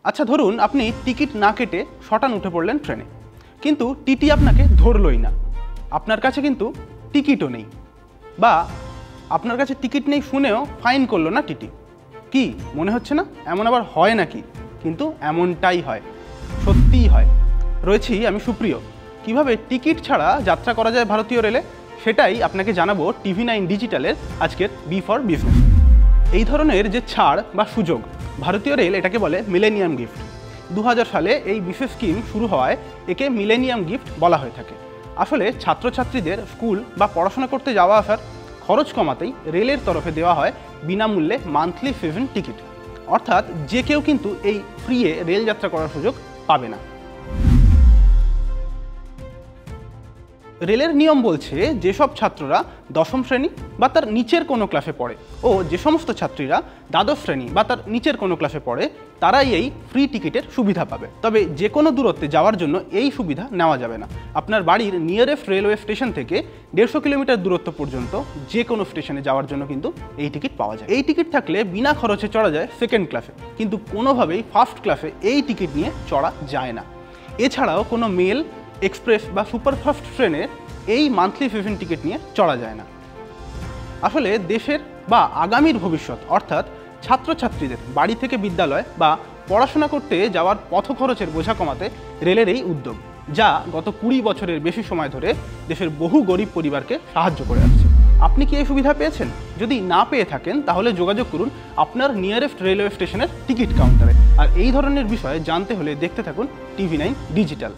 আচ্ছা ধরুন আপনি টিকিট না কেটে সটান উঠে পড়লেন ট্রেনে, কিন্তু টিটি আপনাকে ধরলই না, আপনার কাছে কিন্তু টিকিটও নেই, বা আপনার কাছে টিকিট নেই শুনেও ফাইন করলো না টিটি। কি মনে হচ্ছে না এমন আবার হয় নাকি? কিন্তু এমনটাই হয়, সত্যিই হয়। রয়েছি আমি সুপ্রিয়। কিভাবে টিকিট ছাড়া যাত্রা করা যায় ভারতীয় রেলে, সেটাই আপনাকে জানাবো TV9 ডিজিটালের আজকের বি ফর বিজনেস। এই ধরনের যে ছাড় বা সুযোগ, ভারতীয় রেল এটাকে বলে মিলেনিয়াম গিফট। 2000 সালে এই বিশেষ স্কিম শুরু হওয়ায় একে মিলেনিয়াম গিফট বলা হয়ে থাকে। আসলে ছাত্রছাত্রীদের স্কুল বা পড়াশোনা করতে যাওয়া আসার খরচ কমাতেই রেলের তরফে দেওয়া হয় বিনামূল্যে মান্থলি সিজন টিকিট। অর্থাৎ যে কেউ কিন্তু এই ফ্রিয়ে রেল যাত্রা করার সুযোগ পাবে না। রেলের নিয়ম বলছে যেসব ছাত্ররা দশম শ্রেণী বা তার নিচের কোনো ক্লাসে পড়ে ও যে সমস্ত ছাত্রীরা দ্বাদশ শ্রেণী বা তার নিচের কোনো ক্লাসে পড়ে তারাই এই ফ্রি টিকিটের সুবিধা পাবে। তবে যে কোনো দূরত্বে যাওয়ার জন্য এই সুবিধা নেওয়া যাবে না। আপনার বাড়ির নিয়ারেস্ট রেলওয়ে স্টেশন থেকে 150 কিলোমিটার দূরত্ব পর্যন্ত যে কোনো স্টেশনে যাওয়ার জন্য কিন্তু এই টিকিট পাওয়া যায়। এই টিকিট থাকলে বিনা খরচে চড়া যায় সেকেন্ড ক্লাসে, কিন্তু কোনোভাবেই ফার্স্ট ক্লাসে এই টিকিট নিয়ে চড়া যায় না। এছাড়াও কোনো মেল, এক্সপ্রেস বা সুপারফাস্ট ট্রেনে এই মান্থলি সিজন টিকিট নিয়ে চড়া যায় না। আসলে দেশের বা আগামীর ভবিষ্যৎ অর্থাৎ ছাত্রছাত্রীদের বাড়ি থেকে বিদ্যালয় বা পড়াশোনা করতে যাওয়ার পথ খরচের বোঝা কমাতে রেলের এই উদ্যোগ, যা গত 20 বছরের বেশি সময় ধরে দেশের বহু গরিব পরিবারকে সাহায্য করে আসছে। আপনি কি এই সুবিধা পেয়েছেন? যদি না পেয়ে থাকেন তাহলে যোগাযোগ করুন আপনার নিয়ারেস্ট রেলওয়ে স্টেশনের টিকিট কাউন্টারে। আর এই ধরনের বিষয়ে জানতে হলে দেখতে থাকুন TV9 ডিজিটাল।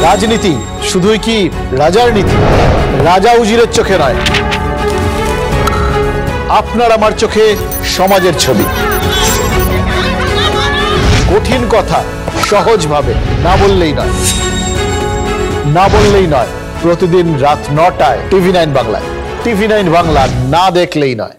রাজনীতি শুধুই কি রাজার নীতি? রাজা উজিরের চোখে নয়, আপনার আমার চোখে সমাজের ছবি। কঠিন কথা সহজভাবে না বললেই নয়। প্রতিদিন রাত 9টায় TV9 বাংলায়। TV9 বাংলা না দেখলেই নয়।